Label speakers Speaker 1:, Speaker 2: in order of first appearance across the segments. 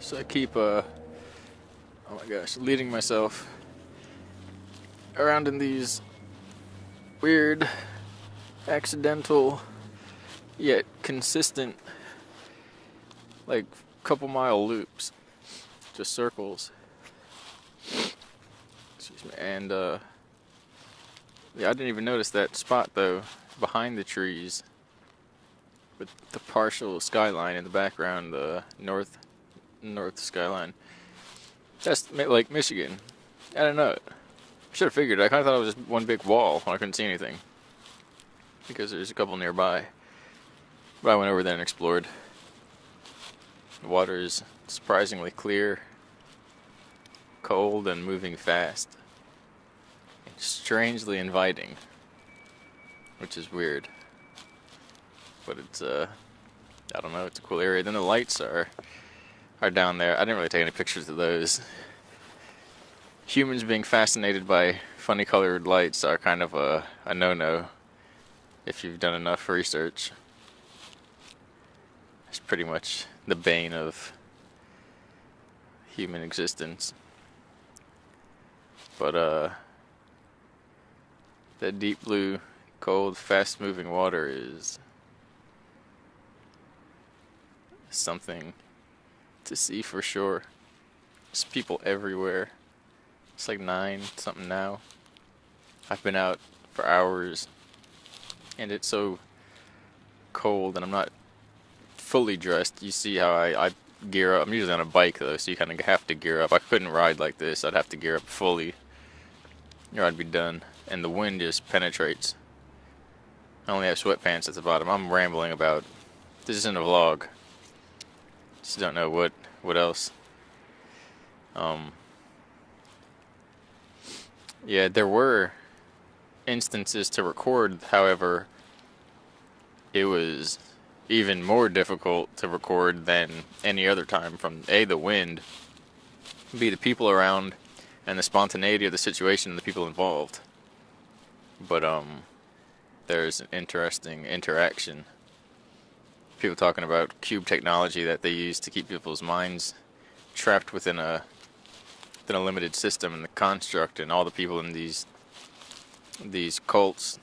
Speaker 1: So I keep, oh my gosh, leading myself around in these weird, accidental, yet consistent, like, couple mile loops, just circles. Excuse me. And, yeah, I didn't even notice that spot though, behind the trees, with the partial skyline in the background, the north skyline. That's Lake Michigan. I don't know it. Should have figured. I kind of thought it was just one big wall when I couldn't see anything, because there's a couple nearby. But I went over there and explored. The water is surprisingly clear, cold, and moving fast. And strangely inviting, which is weird. But it's I don't know, it's a cool area. Then the lights are down there. I didn't really take any pictures of those. Humans being fascinated by funny colored lights are kind of a no-no if you've done enough research. It's pretty much the bane of human existence. But that deep blue, cold, fast-moving water is something to see for sure. There's people everywhere. It's like 9 something now. I've been out for hours and it's so cold and I'm not fully dressed. You see how I gear up. I'm usually on a bike though, so you kind of have to gear up. I couldn't ride like this. I'd have to gear up fully or I'd be done. And the wind just penetrates. I only have sweatpants at the bottom. I'm rambling about. This isn't a vlog. Just don't know what else. Yeah, there were instances to record, however, it was even more difficult to record than any other time from A, the wind, B, the people around, and the spontaneity of the situation and the people involved. But there's an interesting interaction. People talking about cube technology that they use to keep people's minds trapped within a limited system and the construct, and all the people in these cults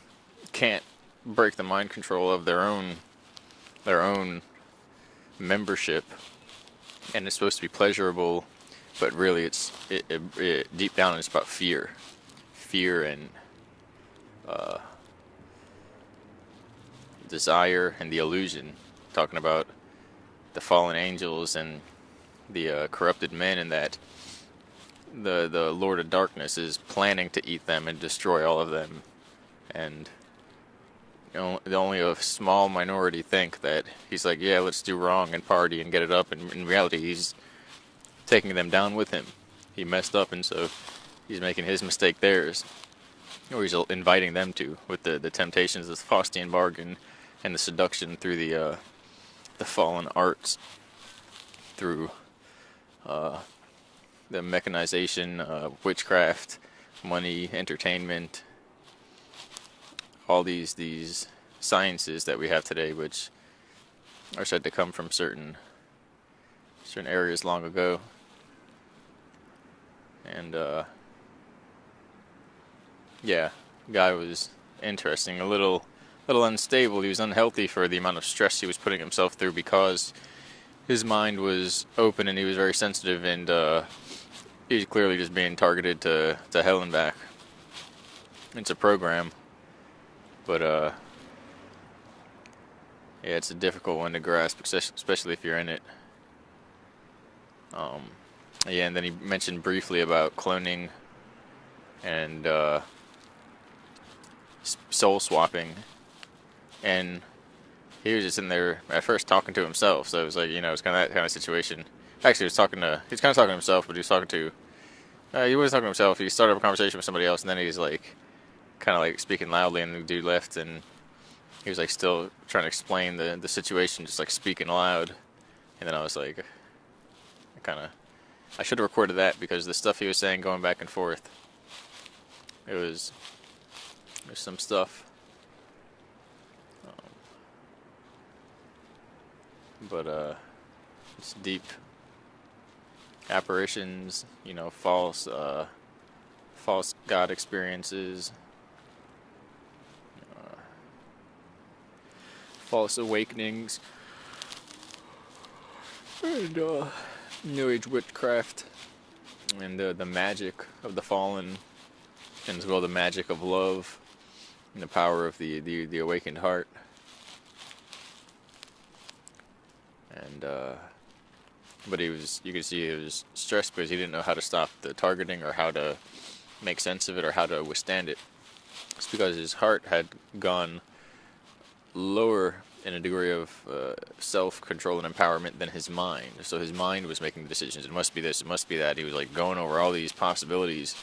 Speaker 1: can't break the mind control of their own membership, and it's supposed to be pleasurable, but really it deep down it's about fear and desire and the illusion. Talking about the fallen angels and the corrupted men, and that the Lord of Darkness is planning to eat them and destroy all of them, and only a small minority think that he's like, yeah, let's do wrong and party and get it up, and in reality he's taking them down with him. He messed up, and so he's making his mistake theirs, or he's inviting them to, with the temptations of the Faustian bargain and the seduction through the fallen arts, through the mechanization, witchcraft, money, entertainment, all these sciences that we have today, which are said to come from certain areas long ago. And yeah, guy was interesting, a little unstable. He was unhealthy for the amount of stress he was putting himself through, because his mind was open and he was very sensitive, and he was clearly just being targeted to hell and back. It's a program, but yeah, it's a difficult one to grasp, especially if you're in it. Yeah, and then he mentioned briefly about cloning and soul swapping, and he was just in there at first talking to himself. So it was like, it's kind of that kind of situation. Actually, he's kind of talking to himself, but he was talking to, he wasn't talking to himself. He started up a conversation with somebody else, and then he's like, kind of like speaking loudly, and the dude left, and he was like still trying to explain the situation, just like speaking loud. And then I was like, I should have recorded that, because the stuff he was saying going back and forth, there's some stuff. But it's deep. apparitions, false God experiences, false awakenings, and New Age witchcraft, and the magic of the fallen, and as well the magic of love, and the power of the awakened heart. And but you could see he was stressed because he didn't know how to stop the targeting or how to make sense of it or how to withstand it. It's because his heart had gone lower in a degree of self-control and empowerment than his mind. So his mind was making the decisions. It must be this, it must be that. He was like going over all these possibilities.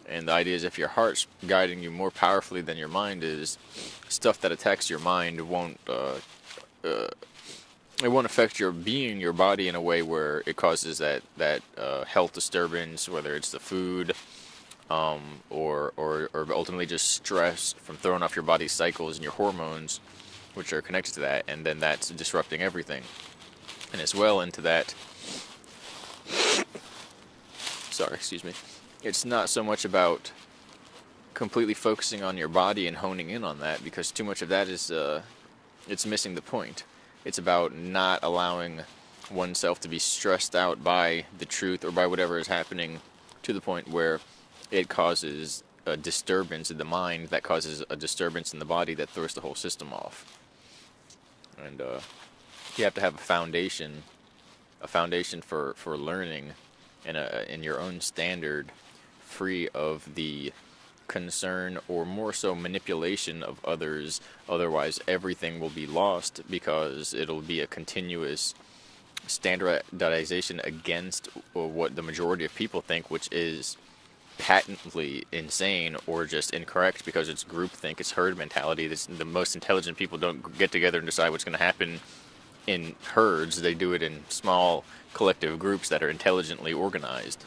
Speaker 1: And the idea is if your heart's guiding you more powerfully than your mind is, stuff that attacks your mind won't it won't affect your being, your body, in a way where it causes that health disturbance, whether it's the food, or ultimately just stress from throwing off your body's cycles and your hormones, which are connected to that, and then that's disrupting everything. And as well into that, excuse me, it's not so much about completely focusing on your body and honing in on that, because too much of that is, it's missing the point. It's about not allowing oneself to be stressed out by the truth or by whatever is happening to the point where it causes a disturbance in the mind that causes a disturbance in the body that throws the whole system off. And you have to have a foundation for learning, and in your own standard, free of the concern or more so manipulation of others. Otherwise everything will be lost, because it'll be a continuous standardization against what the majority of people think, which is patently insane or just incorrect, because it's groupthink, it's herd mentality. The most intelligent people don't get together and decide what's going to happen in herds. They do it in small collective groups that are intelligently organized.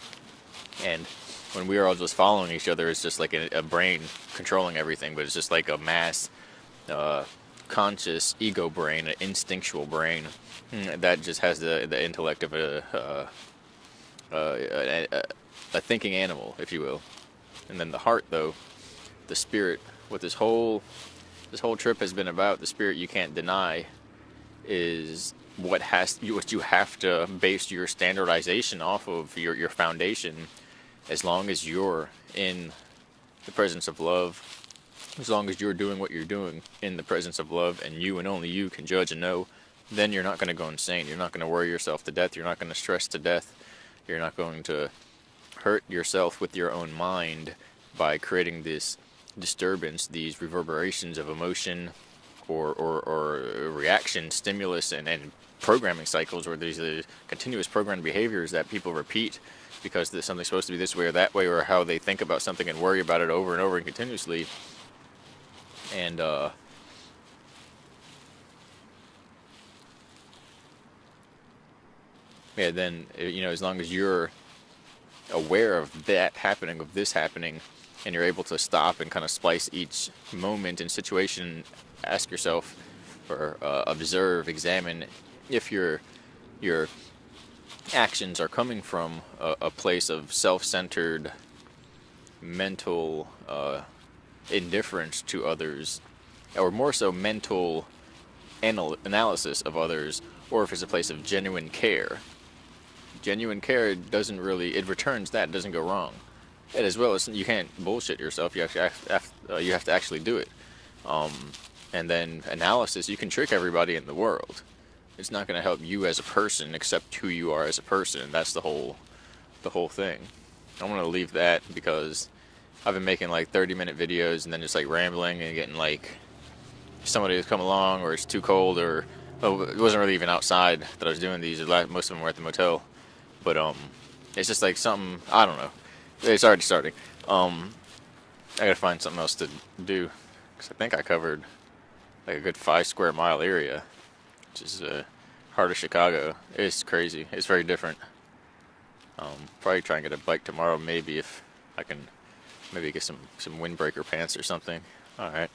Speaker 1: And when we are all just following each other, it's just like a brain controlling everything, but it's just like a mass conscious ego brain, an instinctual brain that just has the intellect of a thinking animal, if you will. And then the heart, though, the spirit, what this whole trip has been about, the spirit you can't deny, is what you have to base your standardization off of, your foundation. As long as you're in the presence of love, as long as you're doing what you're doing in the presence of love, and you and only you can judge and know, then you're not going to go insane. You're not going to worry yourself to death. You're not going to stress to death. You're not going to hurt yourself with your own mind by creating this disturbance, these reverberations of emotion or reaction, stimulus, and programming cycles, where there's continuous programmed behaviors that people repeat because something's supposed to be this way or that way, or how they think about something and worry about it over and over and continuously. And then as long as you're aware of that happening, of this happening, and you're able to stop and kind of splice each moment and situation, ask yourself or observe, examine if your actions are coming from a place of self-centered mental indifference to others, or more so mental analysis of others, or if it's a place of genuine care. Genuine care doesn't really, it returns that, it doesn't go wrong. And as well as, you can't bullshit yourself, you have to actually do it. And then analysis, you can trick everybody in the world. It's not going to help you as a person except who you are as a person. That's the whole thing. I'm going to leave that, because I've been making like 30-minute videos and then just like rambling and getting like somebody has come along, or it's too cold, or it wasn't really even outside that I was doing these. Most of them were at the motel. But it's just like something, I don't know. It's already starting. I gotta find something else to do, because I think I covered like a good 5 square mile area, which is heart of Chicago. It's crazy. It's very different. Probably try and get a bike tomorrow, maybe, if I can maybe get some windbreaker pants or something. Alright.